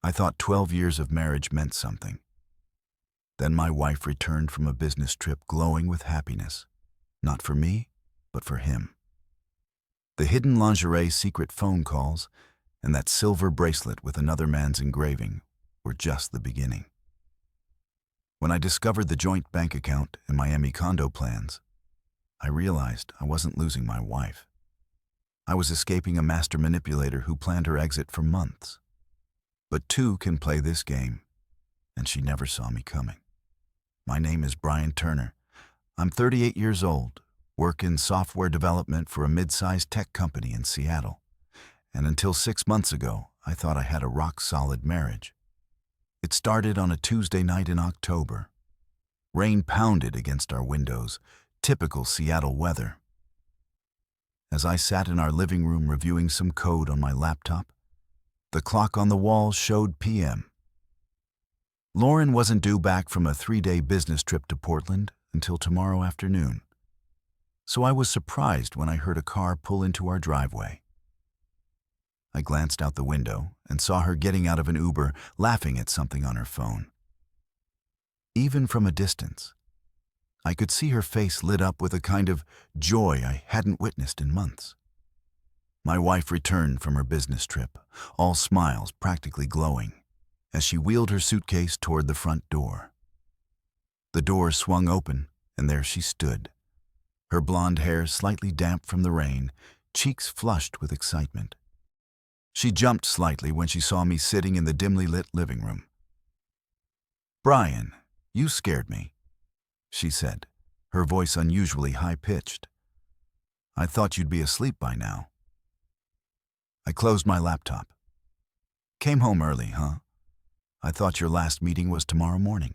I thought 12 years of marriage meant something. Then my wife returned from a business trip glowing with happiness, not for me, but for him. The hidden lingerie secret phone calls and that silver bracelet with another man's engraving were just the beginning. When I discovered the joint bank account and Miami condo plans, I realized I wasn't losing my wife. I was escaping a master manipulator who planned her exit for months. But two can play this game, and she never saw me coming. My name is Brian Turner. I'm 38 years old, work in software development for a mid-sized tech company in Seattle. And until 6 months ago, I thought I had a rock-solid marriage. It started on a Tuesday night in October. Rain pounded against our windows, typical Seattle weather. As I sat in our living room reviewing some code on my laptop, the clock on the wall showed PM. Lauren wasn't due back from a 3-day business trip to Portland until tomorrow afternoon. So I was surprised when I heard a car pull into our driveway. I glanced out the window and saw her getting out of an Uber, laughing at something on her phone. Even from a distance, I could see her face lit up with a kind of joy I hadn't witnessed in months. My wife returned from her business trip, all smiles, practically glowing, as she wheeled her suitcase toward the front door. The door swung open, and there she stood, her blonde hair slightly damp from the rain, cheeks flushed with excitement. She jumped slightly when she saw me sitting in the dimly lit living room. "Brian, you scared me," she said, her voice unusually high-pitched. "I thought you'd be asleep by now." I closed my laptop. "Came home early, huh? I thought your last meeting was tomorrow morning."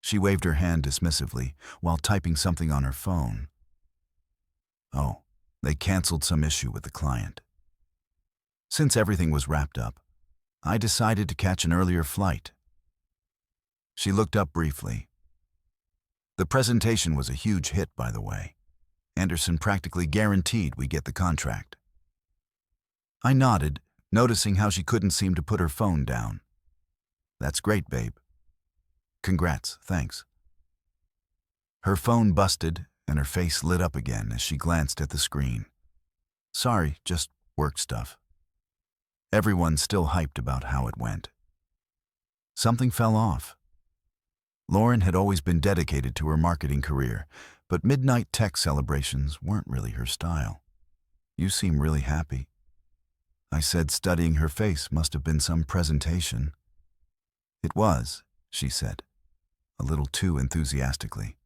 She waved her hand dismissively while typing something on her phone. Oh, they canceled some issue with the client. Since everything was wrapped up, I decided to catch an earlier flight. She looked up briefly. The presentation was a huge hit, by the way. Anderson practically guaranteed we get the contract. I nodded, noticing how she couldn't seem to put her phone down. "That's great, babe." "Congrats, thanks." Her phone busted, and her face lit up again as she glanced at the screen. "Sorry, just work stuff." Everyone's still hyped about how it went. Something fell off. Lauren had always been dedicated to her marketing career, but midnight tech celebrations weren't really her style. "You seem really happy," I said, studying her face. Must have been some presentation. "It was," she said, a little too enthusiastically.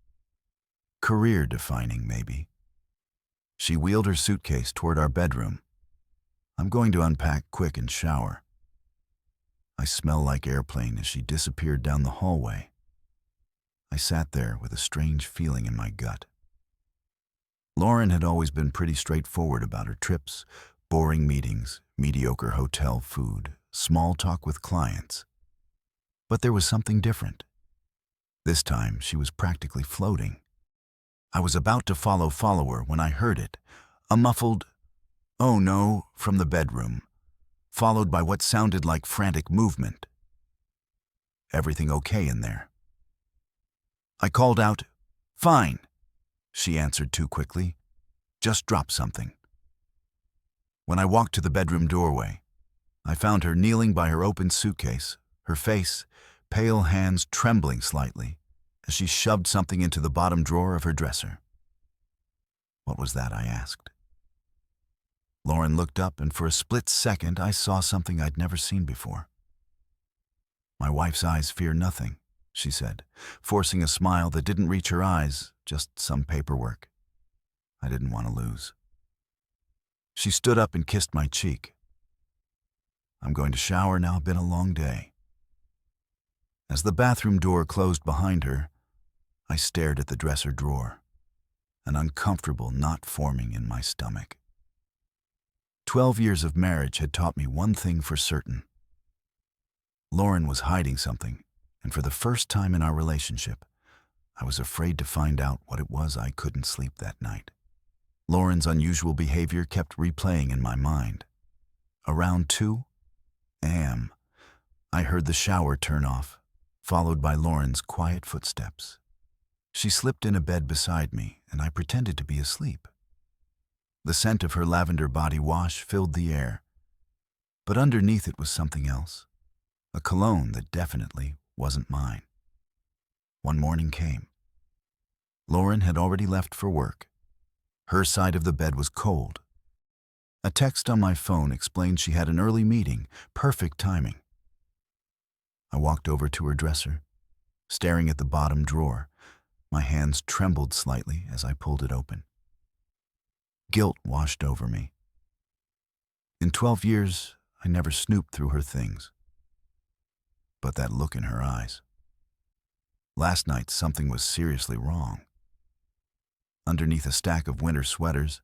"Career-defining, maybe." She wheeled her suitcase toward our bedroom. "I'm going to unpack quick and shower." I smell like airplane as she disappeared down the hallway. I sat there with a strange feeling in my gut. Lauren had always been pretty straightforward about her trips, boring meetings, mediocre hotel food, small talk with clients. But there was something different. This time, she was practically floating. I was about to follow her when I heard it, a muffled, "Oh no," from the bedroom, followed by what sounded like frantic movement. "Everything okay in there?" I called out, "Fine." She answered too quickly, "Just dropped something." When I walked to the bedroom doorway, I found her kneeling by her open suitcase, her face, pale hands trembling slightly, as she shoved something into the bottom drawer of her dresser. "What was that?" I asked. Lauren looked up, and for a split second I saw something I'd never seen before. "My wife's eyes fear nothing," she said, forcing a smile that didn't reach her eyes, just some paperwork I didn't want to lose. She stood up and kissed my cheek. "I'm going to shower now, been a long day." As the bathroom door closed behind her, I stared at the dresser drawer, an uncomfortable knot forming in my stomach. 12 years of marriage had taught me one thing for certain. Lauren was hiding something, and for the first time in our relationship, I was afraid to find out what it was. I couldn't sleep that night. Lauren's unusual behavior kept replaying in my mind. Around 2 a.m., I heard the shower turn off, followed by Lauren's quiet footsteps. She slipped in a bed beside me, and I pretended to be asleep. The scent of her lavender body wash filled the air, but underneath it was something else, a cologne that definitely wasn't mine. One morning came. Lauren had already left for work. Her side of the bed was cold. A text on my phone explained she had an early meeting, perfect timing. I walked over to her dresser, staring at the bottom drawer. My hands trembled slightly as I pulled it open. Guilt washed over me. In 12 years, I never snooped through her things. But that look in her eyes. Last night, something was seriously wrong. Underneath a stack of winter sweaters,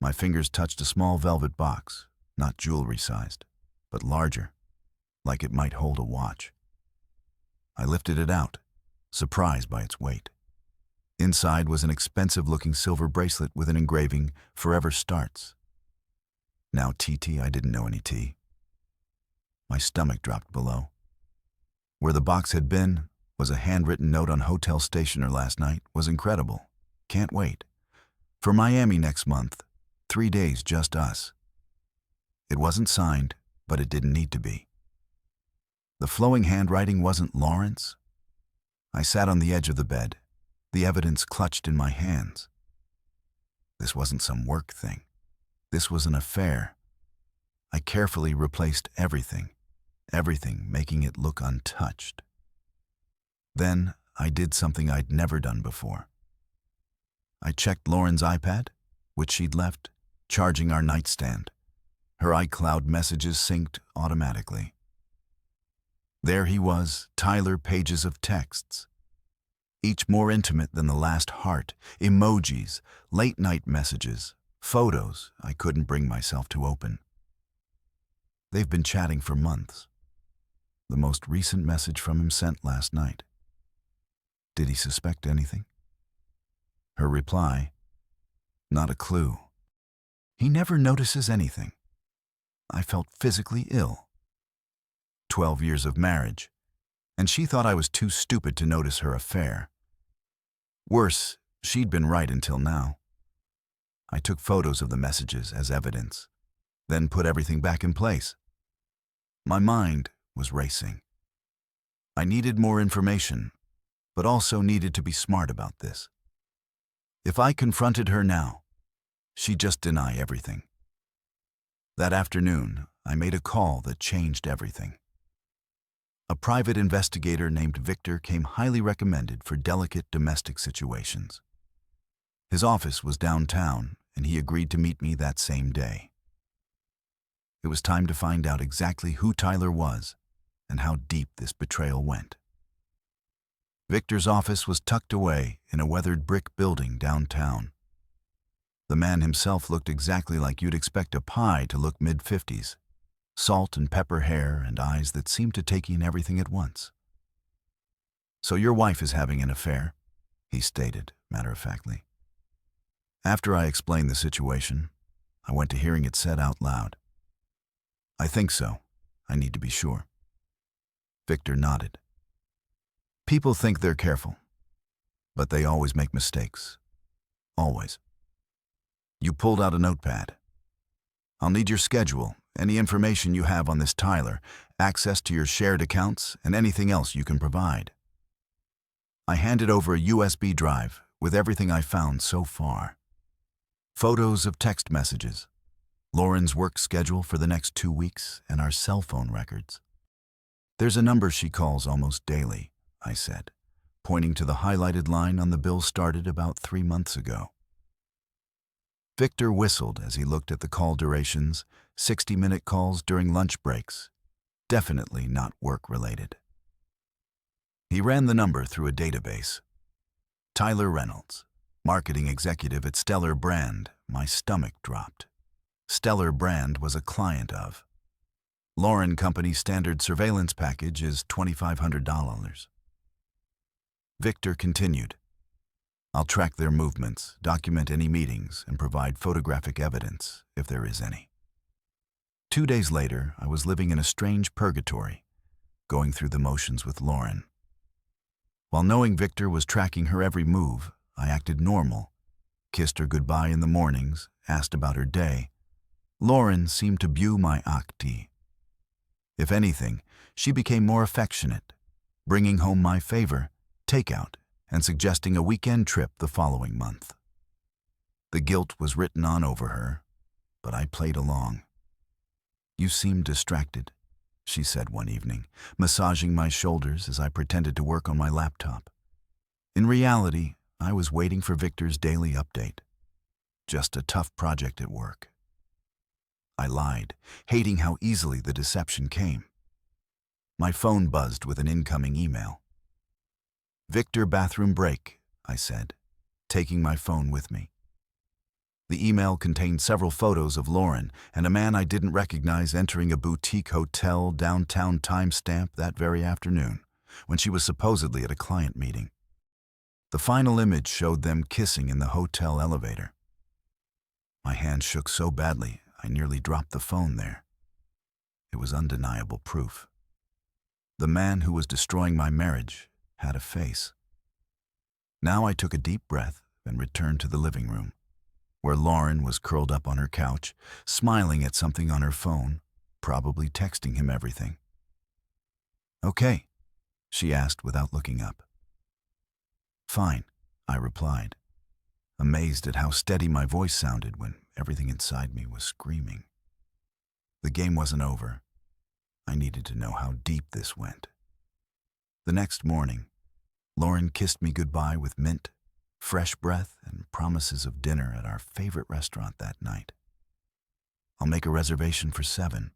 my fingers touched a small velvet box, not jewelry-sized, but larger, like it might hold a watch. I lifted it out, surprised by its weight. Inside was an expensive-looking silver bracelet with an engraving, "Forever Starts." Now TT, I didn't know any T. My stomach dropped below. Where the box had been was a handwritten note on hotel stationer last night. Was incredible. Can't wait. For Miami next month. 3 days, just us. It wasn't signed, but it didn't need to be. The flowing handwriting wasn't Lauren's. I sat on the edge of the bed, the evidence clutched in my hands. This wasn't some work thing. This was an affair. I carefully replaced everything, making it look untouched. Then I did something I'd never done before. I checked Lauren's iPad, which she'd left, charging our nightstand. Her iCloud messages synced automatically. There he was, Tyler, pages of texts. Each more intimate than the last heart, emojis, late-night messages, photos I couldn't bring myself to open. They've been chatting for months. The most recent message from him sent last night. Did he suspect anything? Her reply, not a clue. He never notices anything. I felt physically ill. 12 years of marriage, and she thought I was too stupid to notice her affair. Worse, she'd been right until now. I took photos of the messages as evidence, then put everything back in place. My mind was racing. I needed more information, but also needed to be smart about this. If I confronted her now, she'd just deny everything. That afternoon, I made a call that changed everything. A private investigator named Victor came highly recommended for delicate domestic situations. His office was downtown, and he agreed to meet me that same day. It was time to find out exactly who Tyler was and how deep this betrayal went. Victor's office was tucked away in a weathered brick building downtown. The man himself looked exactly like you'd expect a pie to look mid-50s. Salt and pepper hair and eyes that seemed to take in everything at once. "So your wife is having an affair," he stated, matter-of-factly. After I explained the situation, I went to hearing it said out loud. "I think so. I need to be sure." Victor nodded. "People think they're careful, but they always make mistakes. Always." You pulled out a notepad. "I'll need your schedule, any information you have on this Tyler, access to your shared accounts, and anything else you can provide." I handed over a USB drive with everything I found so far. Photos of text messages, Lauren's work schedule for the next 2 weeks, and our cell phone records. "There's a number she calls almost daily," I said, pointing to the highlighted line on the bill started about 3 months ago. Victor whistled as he looked at the call durations, 60-minute calls during lunch breaks. Definitely not work-related. He ran the number through a database. Tyler Reynolds, marketing executive at Stellar Brand. My stomach dropped. Stellar Brand was a client of. Lauren Company's standard surveillance package is $2,500. Victor continued. "I'll track their movements, document any meetings, and provide photographic evidence, if there is any." 2 days later, I was living in a strange purgatory. going through the motions with Lauren. While knowing Victor was tracking her every move, I acted normal, kissed her goodbye in the mornings, asked about her day. Lauren seemed to view my acti. If anything, she became more affectionate, bringing home my favor, takeout, and suggesting a weekend trip the following month. The guilt was written on over her, but I played along. "You seem distracted," she said one evening, massaging my shoulders as I pretended to work on my laptop. In reality, I was waiting for Victor's daily update. Just a tough project at work. I lied, hating how easily the deception came. My phone buzzed with an incoming email. "Victor, bathroom break," I said, taking my phone with me. The email contained several photos of Lauren and a man I didn't recognize entering a boutique hotel downtown timestamp that very afternoon, when she was supposedly at a client meeting. The final image showed them kissing in the hotel elevator. My hand shook so badly, I nearly dropped the phone there. It was undeniable proof. The man who was destroying my marriage had a face. Now I took a deep breath and returned to the living room, where Lauren was curled up on her couch, smiling at something on her phone, probably texting him everything. "Okay," she asked without looking up. "Fine," I replied, amazed at how steady my voice sounded when everything inside me was screaming. The game wasn't over. I needed to know how deep this went. The next morning, Lauren kissed me goodbye with mint, fresh breath, and promises of dinner at our favorite restaurant that night. "I'll make a reservation for 7,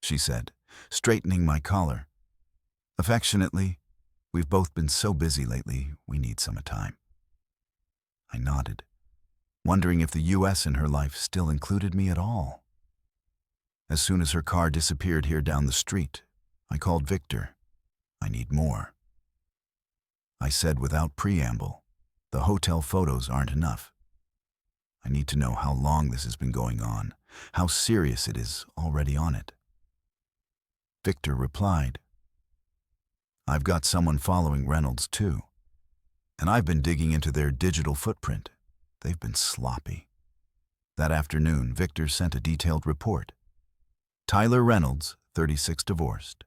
she said, straightening my collar. Affectionately, "We've both been so busy lately, we need some time." I nodded, wondering if the U.S. in her life still included me at all. As soon as her car disappeared here down the street, I called Victor. "I need more." I said without preamble, "The hotel photos aren't enough. I need to know how long this has been going on, how serious it is already on it." Victor replied, "I've got someone following Reynolds too, and I've been digging into their digital footprint. They've been sloppy." That afternoon, Victor sent a detailed report. Tyler Reynolds, 36, divorced,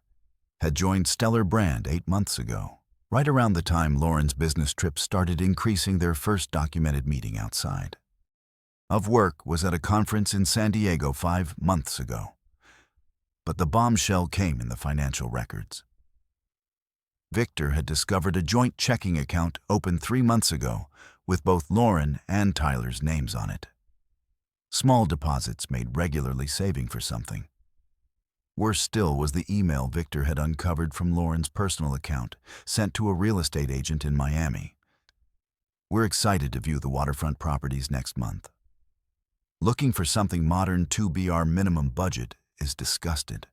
had joined Stellar Brand 8 months ago, right around the time Lauren's business trips started increasing their first documented meeting outside. Of work was at a conference in San Diego 5 months ago. But the bombshell came in the financial records. Victor had discovered a joint checking account opened 3 months ago with both Lauren and Tyler's names on it. Small deposits made regularly saving for something. Worse still was the email Victor had uncovered from Lauren's personal account, sent to a real estate agent in Miami. "We're excited to view the waterfront properties next month. Looking for something modern to be our minimum budget is disgusted."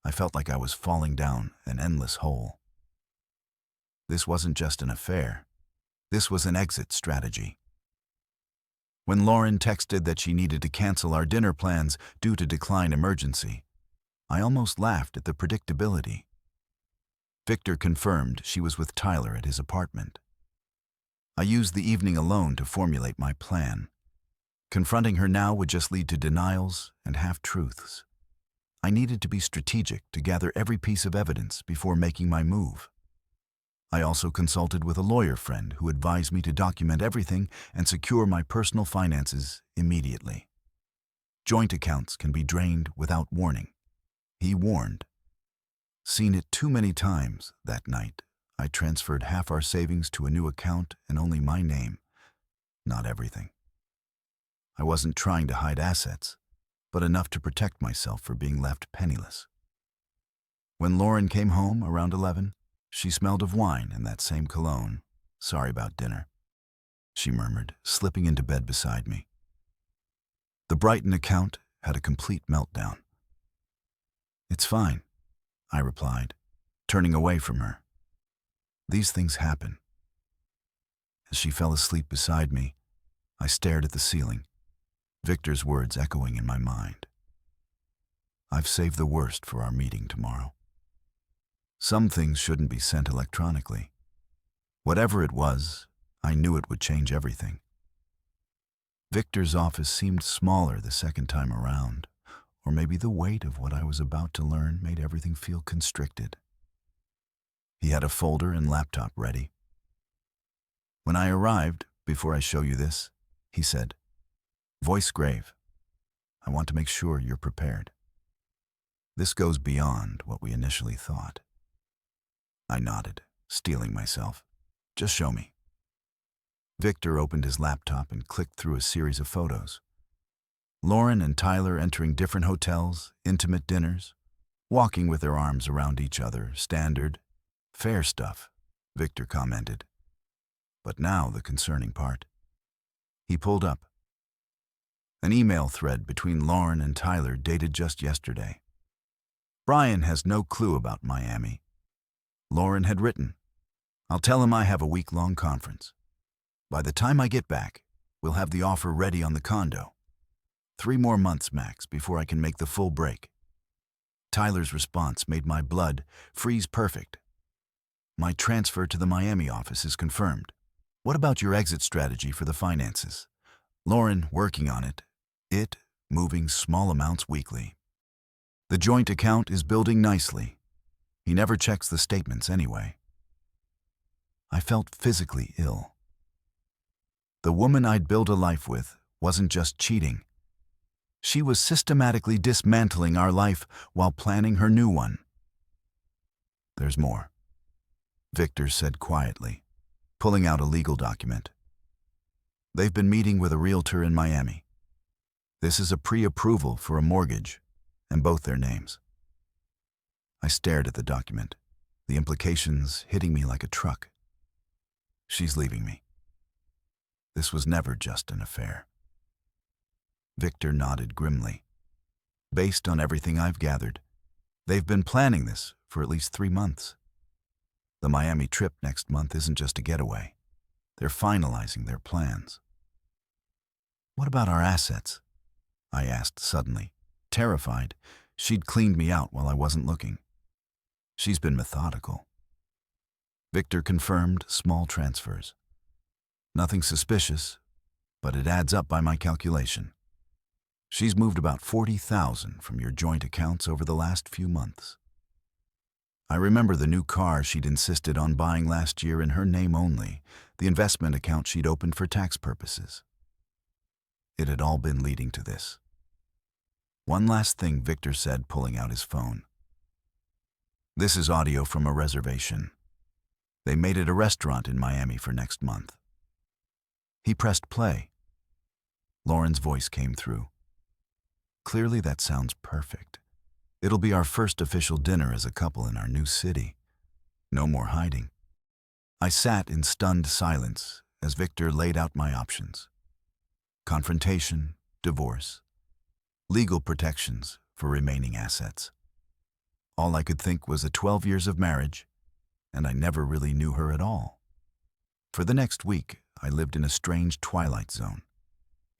I felt like I was falling down an endless hole. This wasn't just an affair. This was an exit strategy. When Lauren texted that she needed to cancel our dinner plans due to decline emergency, I almost laughed at the predictability. Victor confirmed she was with Tyler at his apartment. I used the evening alone to formulate my plan. Confronting her now would just lead to denials and half-truths. I needed to be strategic to gather every piece of evidence before making my move. I also consulted with a lawyer friend who advised me to document everything and secure my personal finances immediately. Joint accounts can be drained without warning, he warned. Seen it too many times that night, I transferred half our savings to a new account and only my name, not everything. I wasn't trying to hide assets, but enough to protect myself from being left penniless. When Lauren came home around 11, she smelled of wine and that same cologne. "Sorry about dinner," she murmured, slipping into bed beside me. The Brighton account had a complete meltdown. "It's fine," I replied, turning away from her. "These things happen." As she fell asleep beside me, I stared at the ceiling, Victor's words echoing in my mind. "I've saved the worst for our meeting tomorrow." Some things shouldn't be sent electronically. Whatever it was, I knew it would change everything. Victor's office seemed smaller the second time around, or maybe the weight of what I was about to learn made everything feel constricted. He had a folder and laptop ready. When I arrived, before I show you this, he said, voice grave, I want to make sure you're prepared. This goes beyond what we initially thought. I nodded, steeling myself. Just show me. Victor opened his laptop and clicked through a series of photos. Lauren and Tyler entering different hotels, intimate dinners, walking with their arms around each other, standard, fair stuff, Victor commented. But now the concerning part. He pulled up an email thread between Lauren and Tyler dated just yesterday. Brian has no clue about Miami. Lauren had written, I'll tell him I have a week-long conference. By the time I get back, we'll have the offer ready on the condo. 3 more months max before I can make the full break. Tyler's response made my blood freeze perfect. My transfer to the Miami office is confirmed. What about your exit strategy for the finances? Lauren working on it. Moving small amounts weekly. The joint account is building nicely. He never checks the statements anyway. I felt physically ill. The woman I'd built a life with wasn't just cheating. She was systematically dismantling our life while planning her new one. There's more, Victor said quietly, pulling out a legal document. They've been meeting with a realtor in Miami. This is a pre-approval for a mortgage, and both their names. I stared at the document, the implications hitting me like a truck. She's leaving me. This was never just an affair. Victor nodded grimly. Based on everything I've gathered, they've been planning this for at least 3 months. The Miami trip next month isn't just a getaway. They're finalizing their plans. What about our assets? I asked suddenly, terrified. She'd cleaned me out while I wasn't looking. She's been methodical. Victor confirmed small transfers. Nothing suspicious, but it adds up by my calculation. She's moved about $40,000 from your joint accounts over the last few months. I remember the new car she'd insisted on buying last year in her name only, the investment account she'd opened for tax purposes. It had all been leading to this. One last thing Victor said, pulling out his phone. This is audio from a reservation. They made it a restaurant in Miami for next month. He pressed play. Lauren's voice came through. Clearly that sounds perfect. It'll be our first official dinner as a couple in our new city. No more hiding. I sat in stunned silence as Victor laid out my options. Confrontation, divorce, legal protections for remaining assets. All I could think was 12 years of marriage, and I never really knew her at all. For the next week, I lived in a strange twilight zone,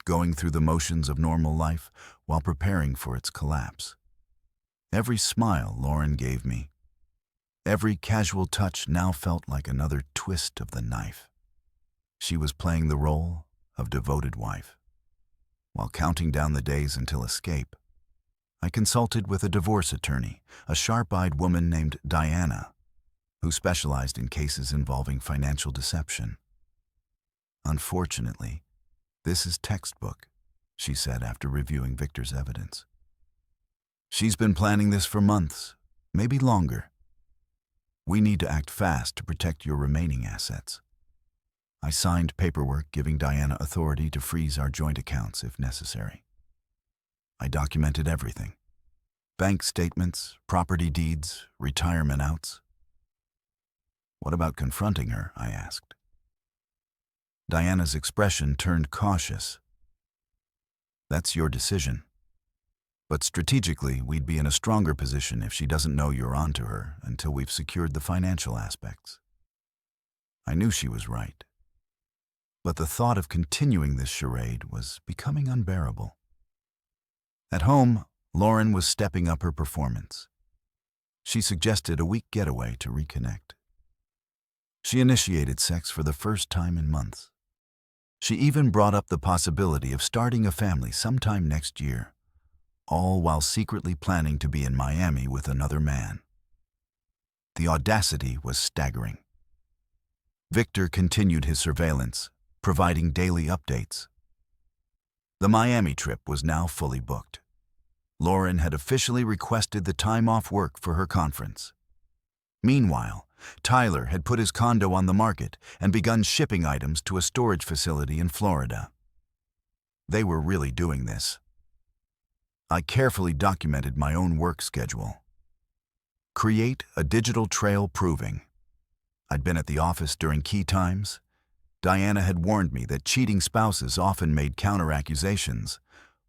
going through the motions of normal life while preparing for its collapse. Every smile Lauren gave me, every casual touch now felt like another twist of the knife. She was playing the role of devoted wife. While counting down the days until escape, I consulted with a divorce attorney, a sharp-eyed woman named Diana, who specialized in cases involving financial deception. Unfortunately, this is textbook, she said after reviewing Victor's evidence. She's been planning this for months, maybe longer. We need to act fast to protect your remaining assets. I signed paperwork giving Diana authority to freeze our joint accounts if necessary. I documented everything. Bank statements, property deeds, retirement outs. What about confronting her? I asked. Diana's expression turned cautious. That's your decision. But strategically, we'd be in a stronger position if she doesn't know you're onto her until we've secured the financial aspects. I knew she was right. But the thought of continuing this charade was becoming unbearable. At home, Lauren was stepping up her performance. She suggested a week getaway to reconnect. She initiated sex for the first time in months. She even brought up the possibility of starting a family sometime next year, all while secretly planning to be in Miami with another man. The audacity was staggering. Victor continued his surveillance, providing daily updates. The Miami trip was now fully booked. Lauren had officially requested the time off work for her conference. Meanwhile, Tyler had put his condo on the market and begun shipping items to a storage facility in Florida. They were really doing this. I carefully documented my own work schedule. Create a digital trail proving. I'd been at the office during key times. Diana had warned me that cheating spouses often made counter-accusations.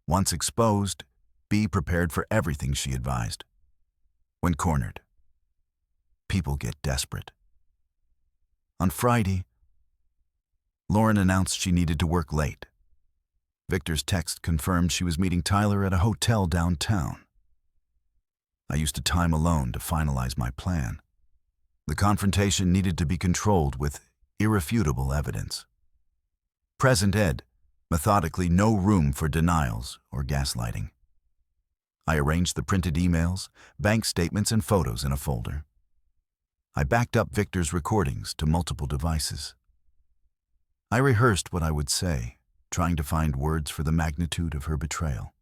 Once exposed, be prepared for everything, she advised. When cornered, people get desperate. On Friday, Lauren announced she needed to work late. Victor's text confirmed she was meeting Tyler at a hotel downtown. I used time alone to finalize my plan. The confrontation needed to be controlled with irrefutable evidence. Present Ed, methodically, no room for denials or gaslighting. I arranged the printed emails, bank statements, and photos in a folder. I backed up Victor's recordings to multiple devices. I rehearsed what I would say, trying to find words for the magnitude of her betrayal.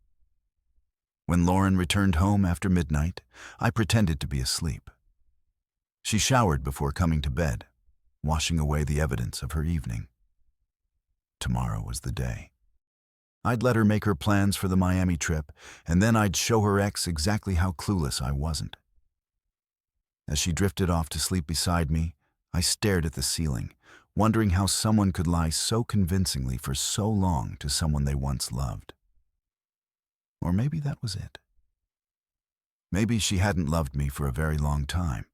When Lauren returned home after midnight, I pretended to be asleep. She showered before coming to bed, washing away the evidence of her evening. Tomorrow was the day. I'd let her make her plans for the Miami trip, and then I'd show her ex exactly how clueless I wasn't. As she drifted off to sleep beside me, I stared at the ceiling, wondering how someone could lie so convincingly for so long to someone they once loved. Or maybe that was it. Maybe she hadn't loved me for a very long time.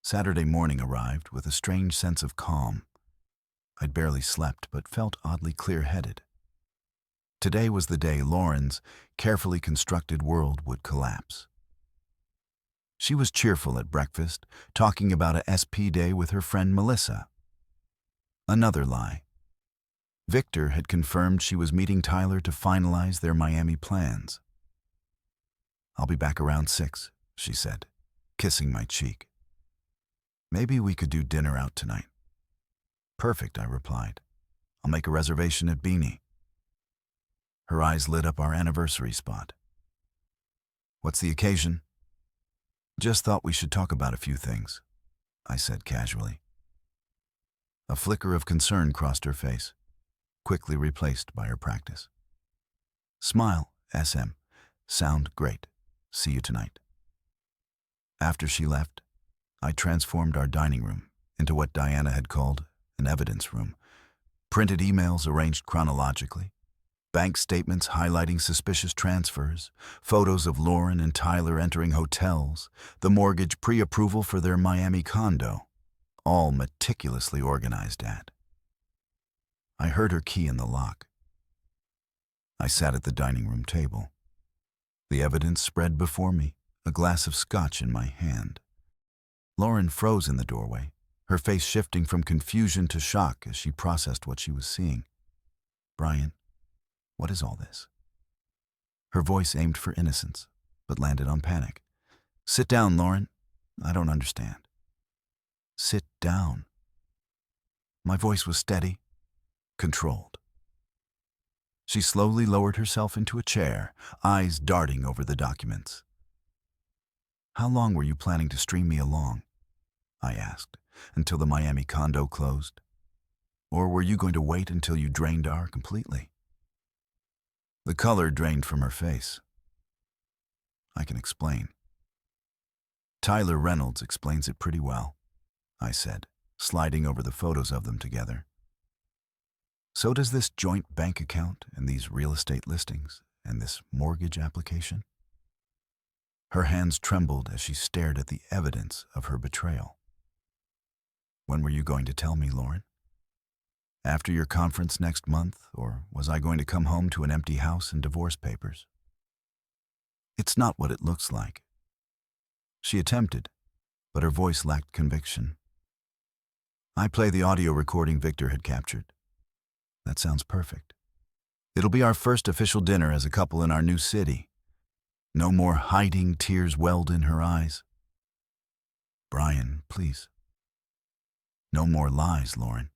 Saturday morning arrived with a strange sense of calm. I'd barely slept, but felt oddly clear-headed. Today was the day Lauren's carefully constructed world would collapse. She was cheerful at breakfast, talking about a SP day with her friend Melissa. Another lie. Victor had confirmed she was meeting Tyler to finalize their Miami plans. "I'll be back around 6, she said, kissing my cheek. "Maybe we could do dinner out tonight." "Perfect," I replied. "I'll make a reservation at Beanie." Her eyes lit up our anniversary spot. "What's the occasion?" "Just thought we should talk about a few things," I said casually. A flicker of concern crossed her face, quickly replaced by her practice. "Smile, SM. Sound great. See you tonight." After she left, I transformed our dining room into what Diana had called an evidence room. Printed emails arranged chronologically, bank statements highlighting suspicious transfers, photos of Lauren and Tyler entering hotels, the mortgage pre-approval for their Miami condo, all meticulously organized at. I heard her key in the lock. I sat at the dining room table. The evidence spread before me, a glass of scotch in my hand. Lauren froze in the doorway, her face shifting from confusion to shock as she processed what she was seeing. "Brian, what is all this?" Her voice aimed for innocence, but landed on panic. "Sit down, Lauren. I don't understand." "Sit down." My voice was steady, controlled. She slowly lowered herself into a chair, eyes darting over the documents. "How long were you planning to string me along?" I asked. "Until the Miami condo closed? Or were you going to wait until you drained ours completely?" The color drained from her face. "I can explain." "Tyler Reynolds explains it pretty well," I said, sliding over the photos of them together. "So does this joint bank account and these real estate listings and this mortgage application." Her hands trembled as she stared at the evidence of her betrayal. "When were you going to tell me, Lauren? After your conference next month, or was I going to come home to an empty house and divorce papers?" "It's not what it looks like." She attempted, but her voice lacked conviction. I play the audio recording Victor had captured. That sounds perfect. It'll be our first official dinner as a couple in our new city. No more hiding, tears welled in her eyes. Brian, please. No more lies, Lauren.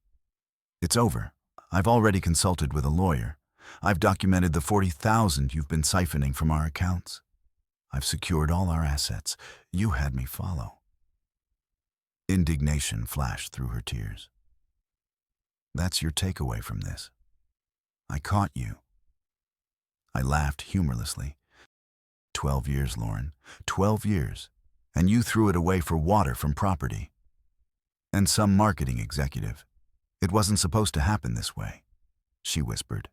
It's over. I've already consulted with a lawyer. I've documented the $40,000 you've been siphoning from our accounts. I've secured all our assets. You had me follow. Indignation flashed through her tears. That's your takeaway from this. I caught you. I laughed humorlessly. 12 years, Lauren. 12 years. And you threw it away for water from property. And some marketing executive. It wasn't supposed to happen this way, she whispered.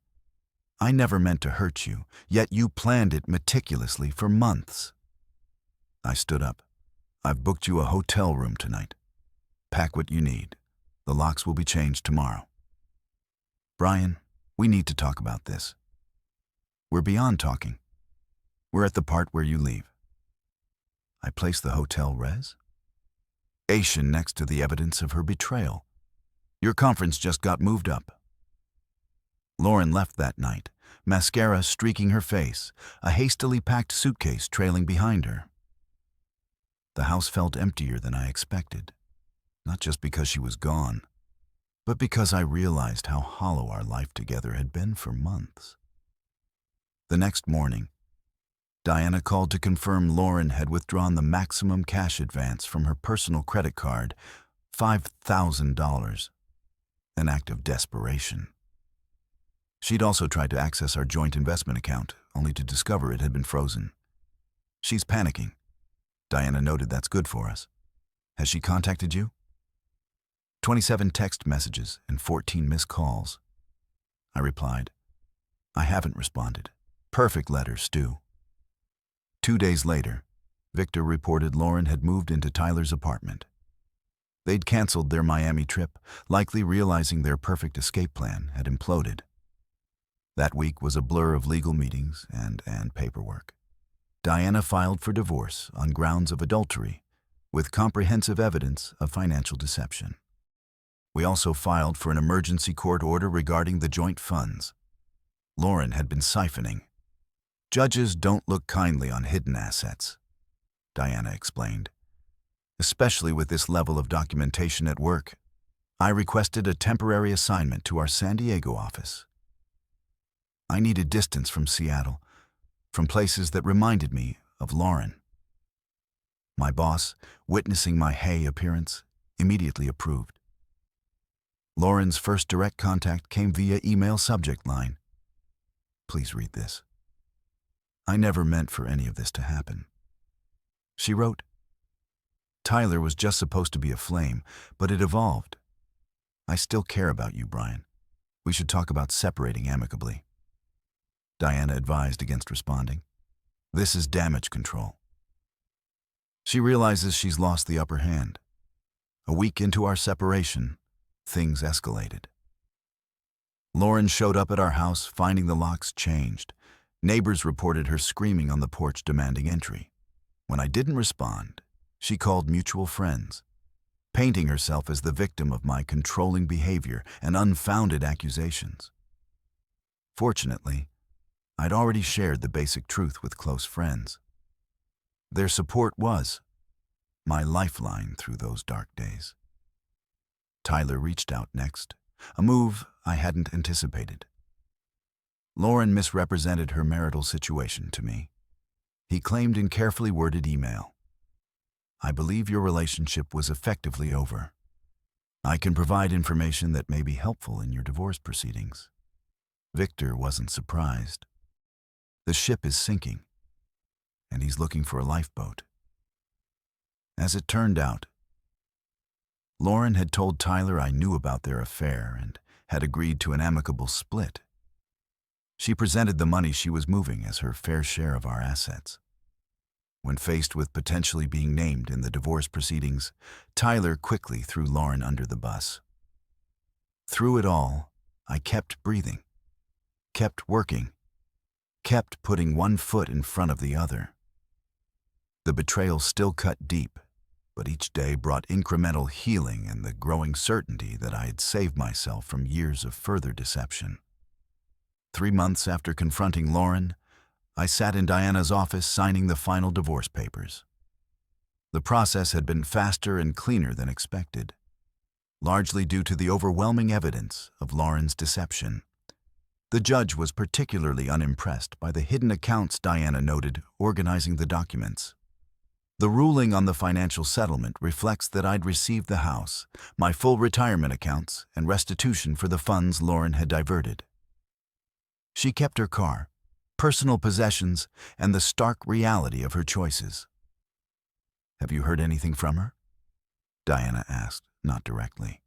I never meant to hurt you, yet you planned it meticulously for months. I stood up. I've booked you a hotel room tonight. Pack what you need. The locks will be changed tomorrow. Brian, we need to talk about this. We're beyond talking. We're at the part where you leave. I placed the hotel res? Asian next to the evidence of her betrayal. Your conference just got moved up. Lauren left that night, mascara streaking her face, a hastily packed suitcase trailing behind her. The house felt emptier than I expected, not just because she was gone, but because I realized how hollow our life together had been for months. The next morning, Diana called to confirm Lauren had withdrawn the maximum cash advance from her personal credit card, $5,000, an act of desperation. She'd also tried to access our joint investment account, only to discover it had been frozen. She's panicking. Diana noted that's good for us. Has she contacted you? 27 text messages and 14 missed calls. I replied, I haven't responded. Perfect letter, Stu. 2 days later, Victor reported Lauren had moved into Tyler's apartment. They'd canceled their Miami trip, likely realizing their perfect escape plan had imploded. That week was a blur of legal meetings and paperwork. Diana filed for divorce on grounds of adultery, with comprehensive evidence of financial deception. We also filed for an emergency court order regarding the joint funds. Lauren had been siphoning. Judges don't look kindly on hidden assets, Diana explained. Especially with this level of documentation at work. I requested a temporary assignment to our San Diego office. I needed distance from Seattle, from places that reminded me of Lauren. My boss, witnessing my Hay appearance, immediately approved. Lauren's first direct contact came via email subject line. Please read this. I never meant for any of this to happen. She wrote, Tyler was just supposed to be a flame, but it evolved. I still care about you, Brian. We should talk about separating amicably. Diana advised against responding. This is damage control. She realizes she's lost the upper hand. A week into our separation, things escalated. Lauren showed up at our house, finding the locks changed. Neighbors reported her screaming on the porch demanding entry. When I didn't respond, she called mutual friends, painting herself as the victim of my controlling behavior and unfounded accusations. Fortunately, I'd already shared the basic truth with close friends. Their support was my lifeline through those dark days. Tyler reached out next, a move I hadn't anticipated. Lauren misrepresented her marital situation to me. He claimed in carefully worded email, I believe your relationship was effectively over. I can provide information that may be helpful in your divorce proceedings. Victor wasn't surprised. The ship is sinking, and he's looking for a lifeboat. As it turned out, Lauren had told Tyler I knew about their affair and had agreed to an amicable split. She presented the money she was moving as her fair share of our assets. When faced with potentially being named in the divorce proceedings, Tyler quickly threw Lauren under the bus. Through it all, I kept breathing, kept working, kept putting one foot in front of the other. The betrayal still cut deep, but each day brought incremental healing and the growing certainty that I had saved myself from years of further deception. 3 months after confronting Lauren, I sat in Diana's office signing the final divorce papers. The process had been faster and cleaner than expected, largely due to the overwhelming evidence of Lauren's deception. The judge was particularly unimpressed by the hidden accounts Diana noted organizing the documents. The ruling on the financial settlement reflects that I'd received the house, my full retirement accounts, and restitution for the funds Lauren had diverted. She kept her car, personal possessions, and the stark reality of her choices. "Have you heard anything from her?" Diana asked, not directly.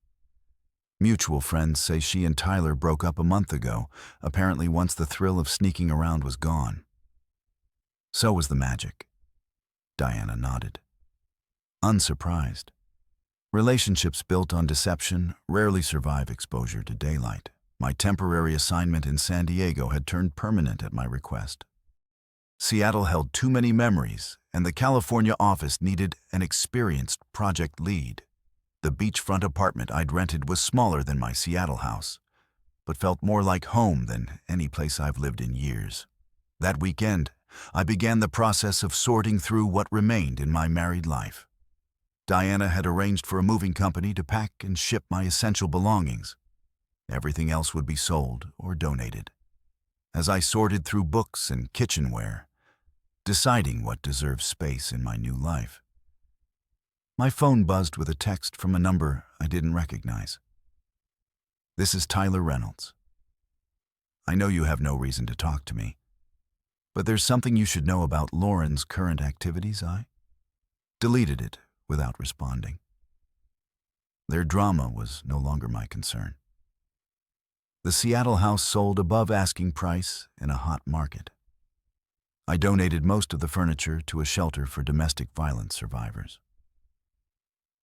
"Mutual friends say she and Tyler broke up a month ago, apparently once the thrill of sneaking around was gone." "So was the magic." Diana nodded. Unsurprised. Relationships built on deception rarely survive exposure to daylight. My temporary assignment in San Diego had turned permanent at my request. Seattle held too many memories, and the California office needed an experienced project lead. The beachfront apartment I'd rented was smaller than my Seattle house, but felt more like home than any place I've lived in years. That weekend, I began the process of sorting through what remained in my married life. Diana had arranged for a moving company to pack and ship my essential belongings. Everything else would be sold or donated. As I sorted through books and kitchenware, deciding what deserved space in my new life, my phone buzzed with a text from a number I didn't recognize. "This is Tyler Reynolds. I know you have no reason to talk to me, but there's something you should know about Lauren's current activities." I deleted it without responding. Their drama was no longer my concern. The Seattle house sold above asking price in a hot market. I donated most of the furniture to a shelter for domestic violence survivors.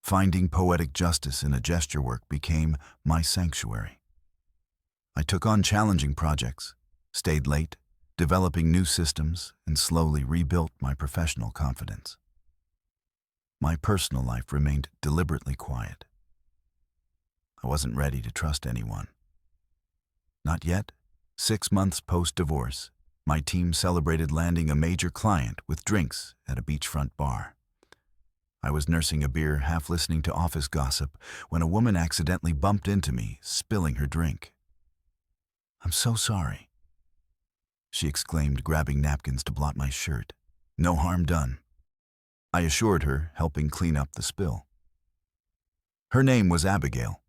Finding poetic justice in a gesture work became my sanctuary. I took on challenging projects, stayed late, developing new systems, and slowly rebuilt my professional confidence. My personal life remained deliberately quiet. I wasn't ready to trust anyone. Not yet. 6 months post-divorce, my team celebrated landing a major client with drinks at a beachfront bar. I was nursing a beer, half listening to office gossip, when a woman accidentally bumped into me, spilling her drink. "I'm so sorry," she exclaimed, grabbing napkins to blot my shirt. "No harm done," I assured her, helping clean up the spill. Her name was Abigail.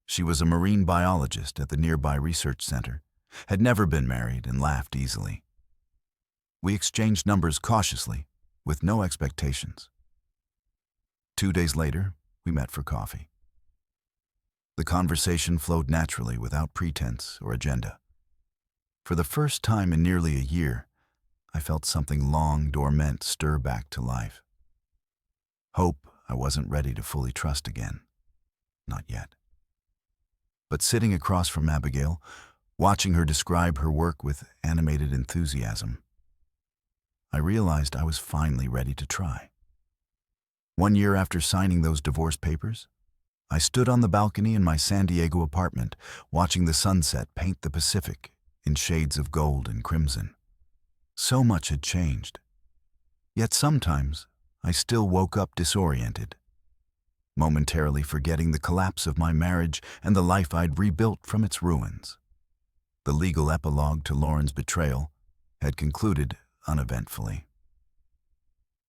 She was a marine biologist at the nearby research center, had never been married, and laughed easily. We exchanged numbers cautiously, with no expectations. 2 days later, we met for coffee. The conversation flowed naturally, without pretense or agenda. For the first time in nearly a year, I felt something long dormant stir back to life. Hope I wasn't ready to fully trust again. Not yet. But sitting across from Abigail, watching her describe her work with animated enthusiasm, I realized I was finally ready to try. 1 year after signing those divorce papers, I stood on the balcony in my San Diego apartment, watching the sunset paint the Pacific in shades of gold and crimson. So much had changed. Yet sometimes I still woke up disoriented, momentarily forgetting the collapse of my marriage and the life I'd rebuilt from its ruins. The legal epilogue to Lauren's betrayal had concluded uneventfully.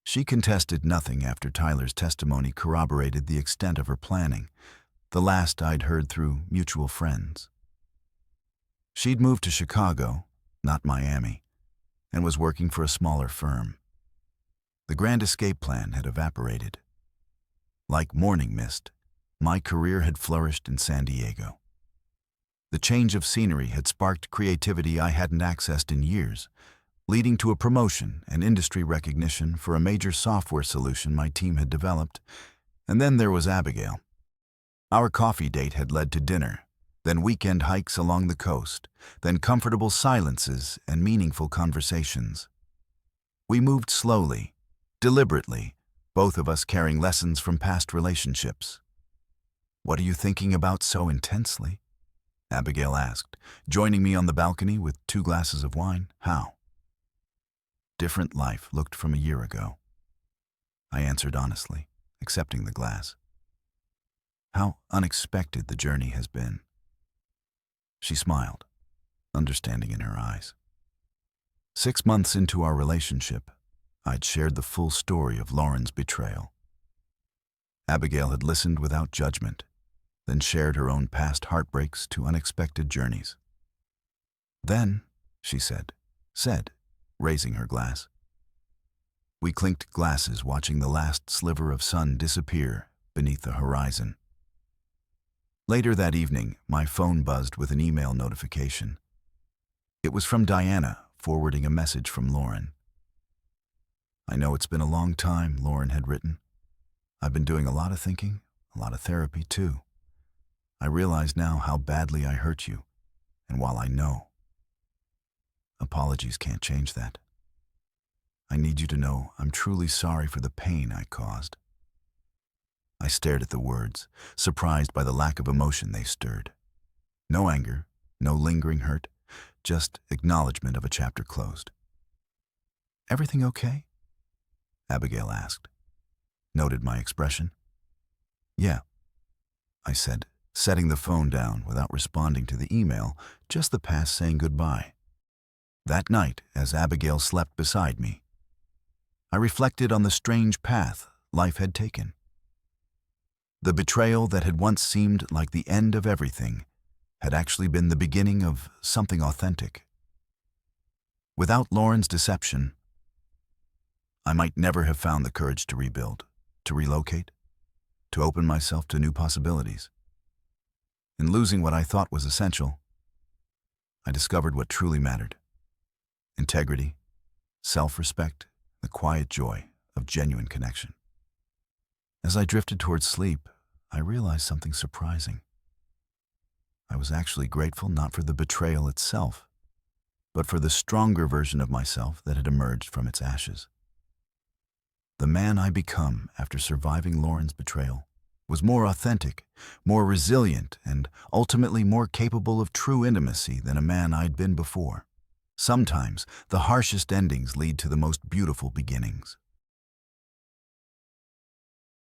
She contested nothing after Tyler's testimony corroborated the extent of her planning, the last I'd heard through mutual friends. She'd moved to Chicago, not Miami, and was working for a smaller firm. The grand escape plan had evaporated. Like morning mist, my career had flourished in San Diego. The change of scenery had sparked creativity I hadn't accessed in years, leading to a promotion and industry recognition for a major software solution my team had developed. And then there was Abigail. Our coffee date had led to dinner, then weekend hikes along the coast, then comfortable silences and meaningful conversations. We moved slowly, deliberately, both of us carrying lessons from past relationships. "What are you thinking about so intensely?" Abigail asked, joining me on the balcony with 2 glasses of wine. "How different life looked from a year ago," I answered honestly, accepting the glass. "How unexpected the journey has been." She smiled, understanding in her eyes. 6 months into our relationship, I'd shared the full story of Lauren's betrayal. Abigail had listened without judgment, then shared her own past heartbreaks to unexpected journeys. "Then," she said, raising her glass. We clinked glasses, watching the last sliver of sun disappear beneath the horizon. Later that evening, my phone buzzed with an email notification. It was from Diana, forwarding a message from Lauren. "I know it's been a long time," Lauren had written. "I've been doing a lot of thinking, a lot of therapy too. I realize now how badly I hurt you, and while I know, apologies can't change that. I need you to know I'm truly sorry for the pain I caused." I stared at the words, surprised by the lack of emotion they stirred. No anger, no lingering hurt, just acknowledgement of a chapter closed. "Everything okay?" Abigail asked. Noted my expression. "Yeah," I said, setting the phone down without responding to the email, just the past saying goodbye. That night, as Abigail slept beside me, I reflected on the strange path life had taken. The betrayal that had once seemed like the end of everything had actually been the beginning of something authentic. Without Lauren's deception, I might never have found the courage to rebuild, to relocate, to open myself to new possibilities. In losing what I thought was essential, I discovered what truly mattered: integrity, self-respect, the quiet joy of genuine connection. As I drifted towards sleep, I realized something surprising. I was actually grateful not for the betrayal itself, but for the stronger version of myself that had emerged from its ashes. The man I become after surviving Lauren's betrayal was more authentic, more resilient, and ultimately more capable of true intimacy than a man I'd been before. Sometimes, the harshest endings lead to the most beautiful beginnings.